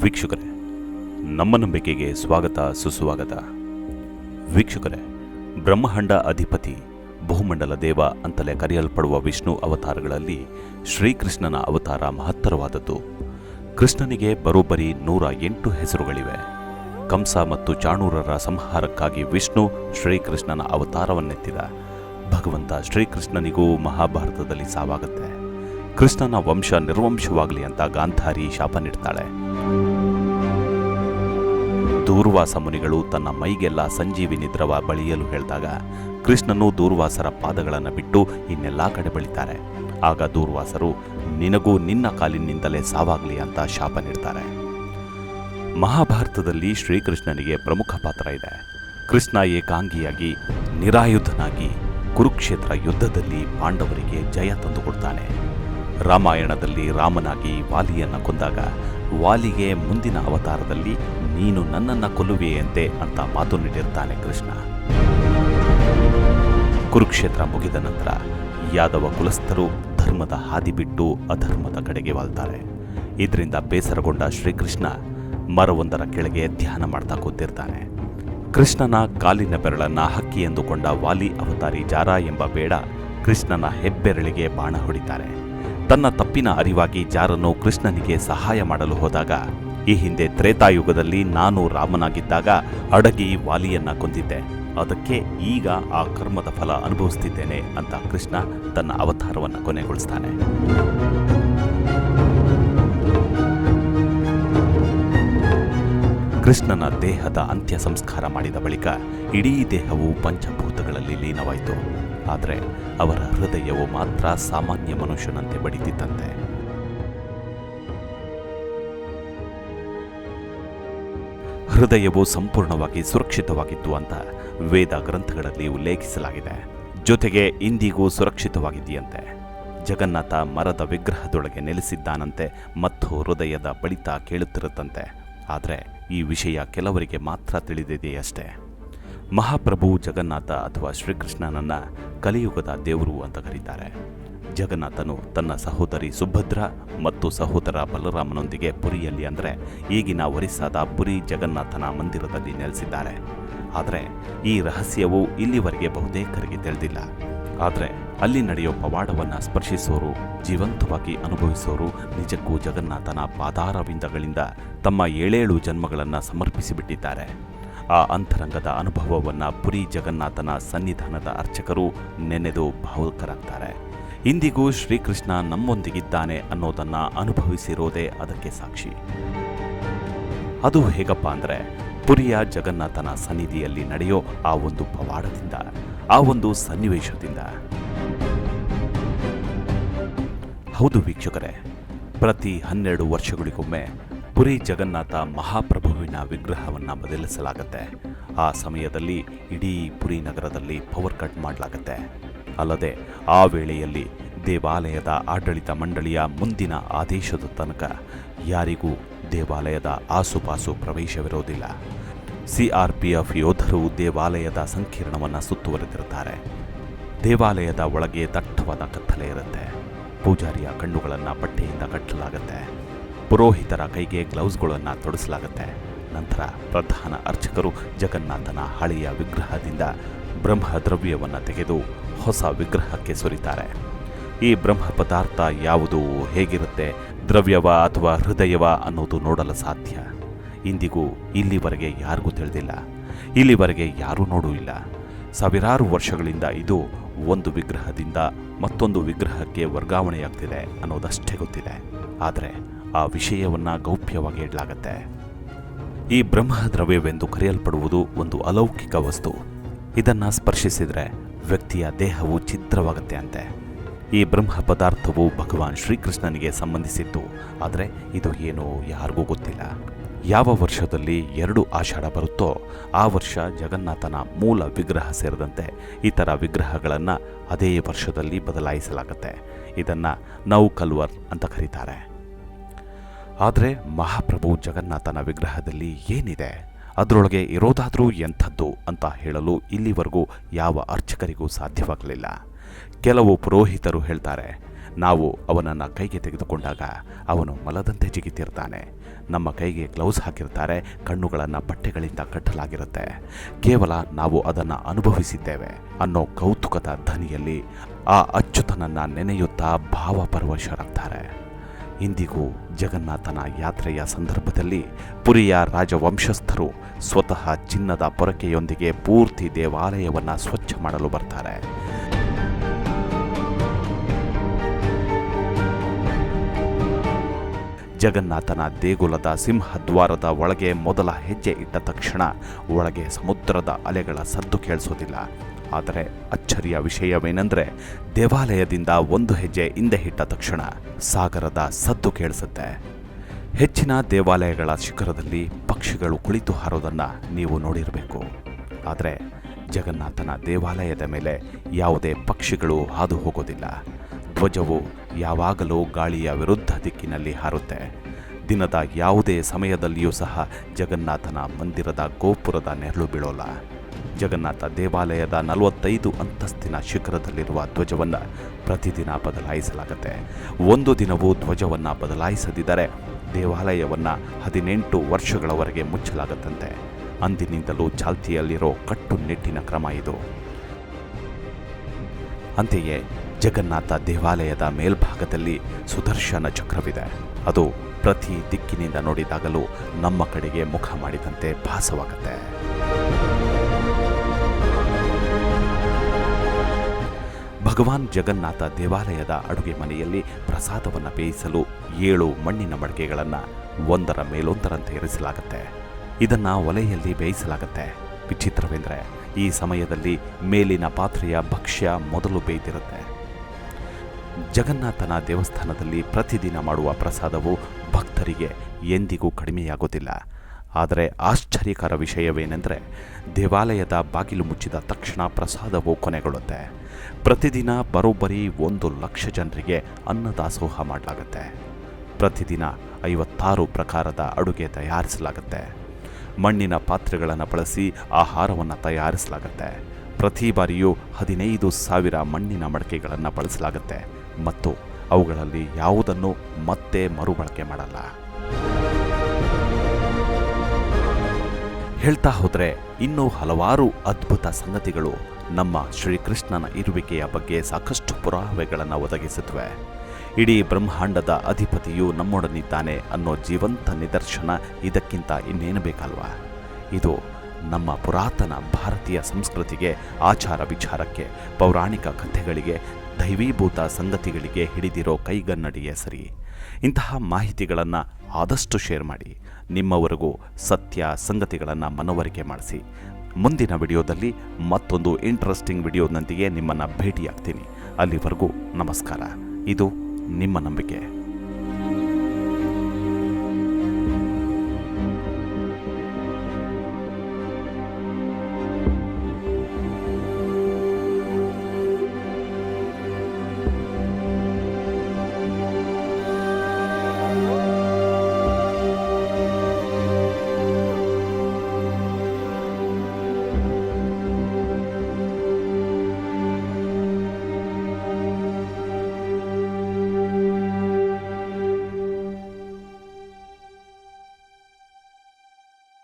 ವೀಕ್ಷಕರೇ, ನಮ್ಮ ನಂಬಿಕೆಗೆ ಸ್ವಾಗತ ಸುಸ್ವಾಗತ. ವೀಕ್ಷಕರೇ, ಬ್ರಹ್ಮಾಂಡ ಅಧಿಪತಿ, ಬಹುಮಂಡಲ ದೇವ ಅಂತಲೇ ಕರೆಯಲ್ಪಡುವ ವಿಷ್ಣು ಅವತಾರಗಳಲ್ಲಿ ಶ್ರೀಕೃಷ್ಣನ ಅವತಾರ ಮಹತ್ತರವಾದದ್ದು. ಕೃಷ್ಣನಿಗೆ ಬರೋಬ್ಬರಿ 108 ಹೆಸರುಗಳಿವೆ. ಕಂಸ ಮತ್ತು ಚಾಣೂರರ ಸಂಹಾರಕ್ಕಾಗಿ ವಿಷ್ಣು ಶ್ರೀಕೃಷ್ಣನ ಅವತಾರವನ್ನೆತ್ತಿದ. ಭಗವಂತ ಶ್ರೀಕೃಷ್ಣನಿಗೂ ಮಹಾಭಾರತದಲ್ಲಿ ಸಾವಾಗುತ್ತೆ. ಕೃಷ್ಣನ ವಂಶ ನಿರ್ವಂಶವಾಗಲಿ ಅಂತ ಗಾಂಧಾರಿ ಶಾಪ ನೀಡ್ತಾಳೆ. ದೂರ್ವಾಸ ಮುನಿಗಳು ತನ್ನ ಮೈಗೆಲ್ಲ ಸಂಜೀವಿನಿ ದ್ರವ ಬಳಿಯಲು ಹೇಳಿದಾಗ ಕೃಷ್ಣನು ದೂರ್ವಾಸರ ಪಾದಗಳನ್ನು ಬಿಟ್ಟು ಇನ್ನೆಲ್ಲಾ ಕಡೆ ಬಳಿತಾರೆ. ಆಗ ದೂರ್ವಾಸರು ನಿನಗೂ ನಿನ್ನ ಕಾಲಿನಿಂದಲೇ ಸಾವಾಗಲಿ ಅಂತ ಶಾಪ ನೀಡ್ತಾರೆ. ಮಹಾಭಾರತದಲ್ಲಿ ಶ್ರೀಕೃಷ್ಣನಿಗೆ ಪ್ರಮುಖ ಪಾತ್ರ ಇದೆ. ಕೃಷ್ಣ ಏಕಾಂಗಿಯಾಗಿ ನಿರಾಯುಧನಾಗಿ ಕುರುಕ್ಷೇತ್ರ ಯುದ್ಧದಲ್ಲಿ ಪಾಂಡವರಿಗೆ ಜಯ ತಂದುಕೊಡ್ತಾನೆ. ರಾಮಾಯಣದಲ್ಲಿ ರಾಮನಾಗಿ ವಾಲಿಯನ್ನು ಕೊಂದಾಗ ವಾಲಿಗೆ ಮುಂದಿನ ಅವತಾರದಲ್ಲಿ ನೀನು ನನ್ನನ್ನು ಕೊಲ್ಲುವೆಯಂತೆ ಅಂತ ಮಾತು ನೀಡಿರ್ತಾನೆ ಕೃಷ್ಣ. ಕುರುಕ್ಷೇತ್ರ ಮುಗಿದ ನಂತರ ಯಾದವ ಕುಲಸ್ಥರು ಧರ್ಮದ ಹಾದಿ ಬಿಟ್ಟು ಅಧರ್ಮದ ಕಡೆಗೆ ವಾಲ್ತಾರೆ. ಇದರಿಂದ ಬೇಸರಗೊಂಡ ಶ್ರೀಕೃಷ್ಣ ಮರವೊಂದರ ಕೆಳಗೆ ಧ್ಯಾನ ಮಾಡ್ತಾ ಕೂತಿರ್ತಾನೆ. ಕೃಷ್ಣನ ಕಾಲಿನ ಬೆರಳನ್ನ ಹಕ್ಕಿ ಎಂದುಕೊಂಡ ವಾಲಿ ಅವತಾರಿ ಜಾರ ಎಂಬ ಬೇಡ ಕೃಷ್ಣನ ಹೆಬ್ಬೆರಳಿಗೆ ಬಾಣ ಹೊಡಿತಾರೆ. ತನ್ನ ತಪ್ಪಿನ ಅರಿವಾಗಿ ಜಾರನು ಕೃಷ್ಣನಿಗೆ ಸಹಾಯ ಮಾಡಲು ಹೋದಾಗ, ಈ ಹಿಂದೆ ತ್ರೇತಾಯುಗದಲ್ಲಿ ನಾನು ರಾಮನಾಗಿದ್ದಾಗ ಅಡಗಿ ವಾಲಿಯನ್ನ ಕೊಂದಿದ್ದೆ, ಅದಕ್ಕೆ ಈಗ ಆ ಕರ್ಮದ ಫಲ ಅನುಭವಿಸುತ್ತಿದ್ದೇನೆ ಅಂತ ಕೃಷ್ಣ ತನ್ನ ಅವತಾರವನ್ನು ಕೊನೆಗೊಳಿಸ್ತಾನೆ. ಕೃಷ್ಣನ ದೇಹದ ಅಂತ್ಯ ಸಂಸ್ಕಾರ ಮಾಡಿದ ಬಳಿಕ ಇಡೀ ದೇಹವು ಪಂಚಭೂತಗಳಲ್ಲಿ ಲೀನವಾಯಿತು. ಆದರೆ ಅವರ ಹೃದಯವು ಮಾತ್ರ ಸಾಮಾನ್ಯ ಮನುಷ್ಯನಂತೆ ಬಡಿತಿತ್ತಂತೆ. ಹೃದಯವು ಸಂಪೂರ್ಣವಾಗಿ ಸುರಕ್ಷಿತವಾಗಿತ್ತು ಅಂತ ವೇದ ಗ್ರಂಥಗಳಲ್ಲಿ ಉಲ್ಲೇಖಿಸಲಾಗಿದೆ. ಜೊತೆಗೆ ಇಂದಿಗೂ ಸುರಕ್ಷಿತವಾಗಿದೆಯಂತೆ. ಜಗನ್ನಾಥ ಮರದ ವಿಗ್ರಹದೊಳಗೆ ನೆಲೆಸಿದ್ದಾನಂತೆ ಮತ್ತು ಹೃದಯದ ಬಡಿತ ಕೇಳುತ್ತಿರುತ್ತಂತೆ. ಆದರೆ ಈ ವಿಷಯ ಕೆಲವರಿಗೆ ಮಾತ್ರ ತಿಳಿದಿದೆಯಷ್ಟೇ. ಮಹಾಪ್ರಭು ಜಗನ್ನಾಥ ಅಥವಾ ಶ್ರೀಕೃಷ್ಣನನ್ನ ಕಲಿಯುಗದ ದೇವರು ಅಂತ ಕರೀತಾರೆ. ಜಗನ್ನಾಥನು ತನ್ನ ಸಹೋದರಿ ಸುಭದ್ರ ಮತ್ತು ಸಹೋದರ ಬಲರಾಮನೊಂದಿಗೆ ಪುರಿಯಲ್ಲಿ, ಅಂದರೆ ಈಗಿನ ಒರಿಸ್ಸಾದ ಪುರಿ ಜಗನ್ನಾಥನ ಮಂದಿರದಲ್ಲಿ ನೆಲೆಸಿದ್ದಾರೆ. ಆದರೆ ಈ ರಹಸ್ಯವು ಇಲ್ಲಿವರೆಗೆ ಬಹುತೇಕರಿಗೆ ತಿಳಿದಿಲ್ಲ. ಆದರೆ ಅಲ್ಲಿ ನಡೆಯೋ ಪವಾಡವನ್ನು ಸ್ಪರ್ಶಿಸೋರು, ಜೀವಂತವಾಗಿ ಅನುಭವಿಸೋರು ನಿಜಕ್ಕೂ ಜಗನ್ನಾಥನ ಪಾದಾರವಿಂದಗಳಿಂದ ತಮ್ಮ 7 ಜನ್ಮಗಳನ್ನು ಸಮರ್ಪಿಸಿಬಿಟ್ಟಿದ್ದಾರೆ. ಆ ಅಂತರಂಗದ ಅನುಭವವನ್ನು ಪುರಿ ಜಗನ್ನಾಥನ ಸನ್ನಿಧಾನದ ಅರ್ಚಕರು ನೆನೆದು ಭಾವುಕರಾಗ್ತಾರೆ. ಇಂದಿಗೂ ಶ್ರೀಕೃಷ್ಣ ನಮ್ಮೊಂದಿಗಿದ್ದಾನೆ ಅನ್ನೋದನ್ನು ಅನುಭವಿಸಿರೋದೇ ಅದಕ್ಕೆ ಸಾಕ್ಷಿ. ಅದು ಹೇಗಪ್ಪ ಅಂದರೆ, ಪುರಿಯ ಜಗನ್ನಾಥನ ಸನ್ನಿಧಿಯಲ್ಲಿ ನಡೆಯೋ ಆ ಒಂದು ಪವಾಡದಿಂದ, ಆ ಒಂದು ಸನ್ನಿವೇಶದಿಂದ. ಹೌದು ವೀಕ್ಷಕರೇ, ಪ್ರತಿ 12 ವರ್ಷಗಳಿಗೊಮ್ಮೆ ಪುರಿ ಜಗನ್ನಾಥ ಮಹಾಪ್ರಭುವಿನ ವಿಗ್ರಹವನ್ನು ಬದಲಿಸಲಾಗುತ್ತೆ. ಆ ಸಮಯದಲ್ಲಿ ಇಡೀ ಪುರಿ ನಗರದಲ್ಲಿ ಪವರ್ ಕಟ್ ಮಾಡಲಾಗುತ್ತೆ. ಅಲ್ಲದೆ ಆ ವೇಳೆಯಲ್ಲಿ ದೇವಾಲಯದ ಆಡಳಿತ ಮಂಡಳಿಯ ಮುಂದಿನ ಆದೇಶದ ತನಕ ಯಾರಿಗೂ ದೇವಾಲಯದ ಆಸುಪಾಸು ಪ್ರವೇಶವಿರೋದಿಲ್ಲ. CRPF ಯೋಧರು ದೇವಾಲಯದ ಸಂಕೀರ್ಣವನ್ನು ಸುತ್ತುವರೆದಿರುತ್ತಾರೆ. ದೇವಾಲಯದ ಒಳಗೆ ದಟ್ಟವಾದ ಕತ್ತಲೆ ಇರುತ್ತೆ. ಪೂಜಾರಿಯ ಕಣ್ಣುಗಳನ್ನು ಬಟ್ಟೆಯಿಂದ ಕಟ್ಟಲಾಗುತ್ತೆ. ಪುರೋಹಿತರ ಕೈಗೆ ಗ್ಲೌಸ್ಗಳನ್ನು ತೊಡಿಸಲಾಗುತ್ತೆ. ನಂತರ ಪ್ರಧಾನ ಅರ್ಚಕರು ಜಗನ್ನಾಥನ ಹಳೆಯ ವಿಗ್ರಹದಿಂದ ಬ್ರಹ್ಮದ್ರವ್ಯವನ್ನು ತೆಗೆದು ಹೊಸ ವಿಗ್ರಹಕ್ಕೆ ಸುರಿತಾರೆ. ಈ ಬ್ರಹ್ಮ ಪದಾರ್ಥ ಯಾವುದು, ಹೇಗಿರುತ್ತೆ, ದ್ರವ್ಯವ ಅಥವಾ ಹೃದಯವ ಅನ್ನೋದು ನೋಡಲು ಸಾಧ್ಯ. ಇಂದಿಗೂ ಇಲ್ಲಿವರೆಗೆ ಯಾರಿಗೂ ತಿಳಿದಿಲ್ಲ. ಇಲ್ಲಿವರೆಗೆ ಯಾರೂ ನೋಡೂ ಇಲ್ಲ. ಸಾವಿರಾರು ವರ್ಷಗಳಿಂದ ಇದು ಒಂದು ವಿಗ್ರಹದಿಂದ ಮತ್ತೊಂದು ವಿಗ್ರಹಕ್ಕೆ ವರ್ಗಾವಣೆಯಾಗ್ತಿದೆ ಅನ್ನೋದಷ್ಟೇ ಗೊತ್ತಿದೆ. ಆದರೆ ಆ ವಿಷಯವನ್ನು ಗೌಪ್ಯವಾಗಿ ಇಡಲಾಗತ್ತೆ. ಈ ಬ್ರಹ್ಮದ್ರವ್ಯವೆಂದು ಕರೆಯಲ್ಪಡುವುದು ಒಂದು ಅಲೌಕಿಕ ವಸ್ತು. ಇದನ್ನು ಸ್ಪರ್ಶಿಸಿದರೆ ವ್ಯಕ್ತಿಯ ದೇಹವು ಛಿದ್ರವಾಗುತ್ತೆ ಅಂತೆ. ಈ ಬ್ರಹ್ಮ ಪದಾರ್ಥವು ಭಗವಾನ್ ಶ್ರೀಕೃಷ್ಣನಿಗೆ ಸಂಬಂಧಿಸಿತ್ತು. ಆದರೆ ಇದು ಏನೋ ಯಾರಿಗೂ ಗೊತ್ತಿಲ್ಲ. ಯಾವ ವರ್ಷದಲ್ಲಿ 2 ಆಷಾಢ ಬರುತ್ತೋ ಆ ವರ್ಷ ಜಗನ್ನಾಥನ ಮೂಲ ವಿಗ್ರಹ ಸೇರಿದಂತೆ ಇತರ ವಿಗ್ರಹಗಳನ್ನು ಅದೇ ವರ್ಷದಲ್ಲಿ ಬದಲಾಯಿಸಲಾಗುತ್ತೆ. ಇದನ್ನು ನೌಕಲ್ವರ್ ಅಂತ ಕರೀತಾರೆ. ಆದರೆ ಮಹಾಪ್ರಭು ಜಗನ್ನಾಥನ ವಿಗ್ರಹದಲ್ಲಿ ಏನಿದೆ, ಅದರೊಳಗೆ ಇರೋದಾದರೂ ಎಂಥದ್ದು ಅಂತ ಹೇಳಲು ಇಲ್ಲಿವರೆಗೂ ಯಾವ ಅರ್ಚಕರಿಗೂ ಸಾಧ್ಯವಾಗಲಿಲ್ಲ. ಕೆಲವು ಪುರೋಹಿತರು ಹೇಳ್ತಾರೆ, ನಾವು ಅವನನ್ನು ಕೈಗೆ ತೆಗೆದುಕೊಂಡಾಗ ಅವನು ಮಲದಂತೆ ಜಿಗಿತಿರ್ತಾನೆ. ನಮ್ಮ ಕೈಗೆ ಗ್ಲೌಸ್ ಹಾಕಿರ್ತಾರೆ, ಕಣ್ಣುಗಳನ್ನು ಬಟ್ಟೆಗಳಿಂದ ಕಟ್ಟಲಾಗಿರುತ್ತೆ. ಕೇವಲ ನಾವು ಅದನ್ನು ಅನುಭವಿಸಿದ್ದೇವೆ ಅನ್ನೋ ಕೌತುಕದ ಧ್ವನಿಯಲ್ಲಿ ಆ ಅಚ್ಯುತನನ್ನು ನೆನೆಯುತ್ತಾ ಭಾವಪರವಶರಾಗ್ತಾರೆ. ಇಂದಿಗೂ ಜಗನ್ನಾಥನ ಯಾತ್ರೆಯ ಸಂದರ್ಭದಲ್ಲಿ ಪುರಿಯ ರಾಜವಂಶಸ್ಥರು ಸ್ವತಃ ಚಿನ್ನದ ಪೊರಕೆಯೊಂದಿಗೆ ಪೂರ್ತಿ ದೇವಾಲಯವನ್ನು ಸ್ವಚ್ಛ ಮಾಡಲು ಬರ್ತಾರೆ. ಜಗನ್ನಾಥನ ದೇಗುಲದ ಸಿಂಹದ್ವಾರದ ಒಳಗೆ ಮೊದಲ ಹೆಜ್ಜೆ ಇಟ್ಟ ತಕ್ಷಣ ಒಳಗೆ ಸಮುದ್ರದ ಅಲೆಗಳ ಸದ್ದು ಕೇಳಿಸೋದಿಲ್ಲ. ಆದರೆ ಅಚ್ಚರಿಯ ವಿಷಯವೇನೆಂದರೆ ದೇವಾಲಯದಿಂದ ಒಂದು ಹೆಜ್ಜೆ ಹಿಂದೆ ಇಟ್ಟ ತಕ್ಷಣ ಸಾಗರದ ಸದ್ದು ಕೇಳಿಸುತ್ತೆ. ಹೆಚ್ಚಿನ ದೇವಾಲಯಗಳ ಶಿಖರದಲ್ಲಿ ಪಕ್ಷಿಗಳು ಕುಳಿತು ಹಾರೋದನ್ನು ನೀವು ನೋಡಿರಬೇಕು. ಆದರೆ ಜಗನ್ನಾಥನ ದೇವಾಲಯದ ಮೇಲೆ ಯಾವುದೇ ಪಕ್ಷಿಗಳು ಹಾದು ಹೋಗೋದಿಲ್ಲ. ಧ್ವಜವು ಯಾವಾಗಲೂ ಗಾಳಿಯ ವಿರುದ್ಧ ದಿಕ್ಕಿನಲ್ಲಿ ಹಾರುತ್ತೆ. ದಿನದ ಯಾವುದೇ ಸಮಯದಲ್ಲಿಯೂ ಸಹ ಜಗನ್ನಾಥನ ಮಂದಿರದ ಗೋಪುರದ ನೆರಳು ಬೀಳೋಲ್ಲ. ಜಗನ್ನಾಥ ದೇವಾಲಯದ 45 ಅಂತಸ್ತಿನ ಶಿಖರದಲ್ಲಿರುವ ಧ್ವಜವನ್ನು ಪ್ರತಿದಿನ ಬದಲಾಯಿಸಲಾಗುತ್ತೆ. ಒಂದು ದಿನವೂ ಧ್ವಜವನ್ನು ಬದಲಾಯಿಸದಿದ್ದರೆ ದೇವಾಲಯವನ್ನು 18 ವರ್ಷಗಳವರೆಗೆ ಮುಚ್ಚಲಾಗುತ್ತಂತೆ. ಅಂದಿನಿಂದಲೂ ಚಾಲ್ತಿಯಲ್ಲಿರೋ ಕಟ್ಟುನಿಟ್ಟಿನ ಕ್ರಮ ಇದು. ಅಂತೆಯೇ ಜಗನ್ನಾಥ ದೇವಾಲಯದ ಮೇಲ್ಭಾಗದಲ್ಲಿ ಸುದರ್ಶನ ಚಕ್ರವಿದೆ. ಅದು ಪ್ರತಿ ದಿಕ್ಕಿನಿಂದ ನೋಡಿದಾಗಲೂ ನಮ್ಮ ಕಡೆಗೆ ಮುಖ ಮಾಡಿದಂತೆ ಭಾಸವಾಗುತ್ತೆ. ಭಗವಾನ್ ಜಗನ್ನಾಥ ದೇವಾಲಯದ ಅಡುಗೆ ಮನೆಯಲ್ಲಿ ಪ್ರಸಾದವನ್ನು ಬೇಯಿಸಲು 7 ಮಣ್ಣಿನ ಮಡಕೆಗಳನ್ನು ಒಂದರ ಮೇಲೊಂದರಂತೆ ಇರಿಸಲಾಗುತ್ತೆ. ಇದನ್ನು ಒಲೆಯಲ್ಲಿ ಬೇಯಿಸಲಾಗುತ್ತೆ. ವಿಚಿತ್ರವೆಂದರೆ ಈ ಸಮಯದಲ್ಲಿ ಮೇಲಿನ ಪಾತ್ರೆಯ ಭಕ್ಷ್ಯ ಮೊದಲು ಬೇಯ್ದಿರುತ್ತೆ. ಜಗನ್ನಾಥನ ದೇವಸ್ಥಾನದಲ್ಲಿ ಪ್ರತಿದಿನ ಮಾಡುವ ಪ್ರಸಾದವು ಭಕ್ತರಿಗೆ ಎಂದಿಗೂ ಕಡಿಮೆಯಾಗೋದಿಲ್ಲ. ಆದರೆ ಆಶ್ಚರ್ಯಕರ ವಿಷಯವೇನೆಂದರೆ ದೇವಾಲಯದ ಬಾಗಿಲು ಮುಚ್ಚಿದ ತಕ್ಷಣ ಪ್ರಸಾದವು ಕೊನೆಗೊಳ್ಳುತ್ತೆ. ಪ್ರತಿದಿನ ಬರೋಬ್ಬರಿ 1 ಲಕ್ಷ ಜನರಿಗೆ ಅನ್ನದಾಸೋಹ ಮಾಡಲಾಗುತ್ತೆ. ಪ್ರತಿದಿನ 56 ಪ್ರಕಾರದ ಅಡುಗೆ ತಯಾರಿಸಲಾಗುತ್ತೆ. ಮಣ್ಣಿನ ಪಾತ್ರೆಗಳನ್ನು ಬಳಸಿ ಆಹಾರವನ್ನು ತಯಾರಿಸಲಾಗುತ್ತೆ. ಪ್ರತಿ ಬಾರಿಯೂ 15,000 ಮಣ್ಣಿನ ಮಡಕೆಗಳನ್ನು ಬಳಸಲಾಗುತ್ತೆ ಮತ್ತು ಅವುಗಳಲ್ಲಿ ಯಾವುದನ್ನು ಮತ್ತೆ ಮರುಬಳಕೆ ಮಾಡಲ್ಲ. ಹೇಳ್ತಾ ಹೋದರೆ ಇನ್ನೂ ಹಲವಾರು ಅದ್ಭುತ ಸಂಗತಿಗಳು ನಮ್ಮ ಶ್ರೀಕೃಷ್ಣನ ಇರುವಿಕೆಯ ಬಗ್ಗೆ ಸಾಕಷ್ಟು ಪುರಾವೆಗಳನ್ನು ಒದಗಿಸುತ್ತವೆ. ಇಡೀ ಬ್ರಹ್ಮಾಂಡದ ಅಧಿಪತಿಯು ನಮ್ಮೊಡನಿದ್ದಾನೆ ಅನ್ನೋ ಜೀವಂತ ನಿದರ್ಶನ ಇದಕ್ಕಿಂತ ಇನ್ನೇನು ಬೇಕಲ್ವಾ? ಇದು ನಮ್ಮ ಪುರಾತನ ಭಾರತೀಯ ಸಂಸ್ಕೃತಿಗೆ, ಆಚಾರ ವಿಚಾರಕ್ಕೆ, ಪೌರಾಣಿಕ ಕಥೆಗಳಿಗೆ, ದೈವೀಭೂತ ಸಂಗತಿಗಳಿಗೆ ಹಿಡಿದಿರೋ ಕೈಗನ್ನಡಿಯೇ ಸರಿ. ಇಂತಹ ಮಾಹಿತಿಗಳನ್ನು ಆದಷ್ಟು ಶೇರ್ ಮಾಡಿ. ನಿಮ್ಮವರೆಗೂ ಸತ್ಯ ಸಂಗತಿಗಳನ್ನು ಮನವರಿಕೆ ಮಾಡಿಸಿ. ಮುಂದಿನ ವಿಡಿಯೋದಲ್ಲಿ ಮತ್ತೊಂದು ಇಂಟ್ರೆಸ್ಟಿಂಗ್ ವಿಡಿಯೋದೊಂದಿಗೆ ನಿಮ್ಮನ್ನು ಭೇಟಿಯಾಗ್ತೀನಿ. ಅಲ್ಲಿವರೆಗೂ ನಮಸ್ಕಾರ. ಇದು ನಿಮ್ಮ ನಂಬಿಕೆ.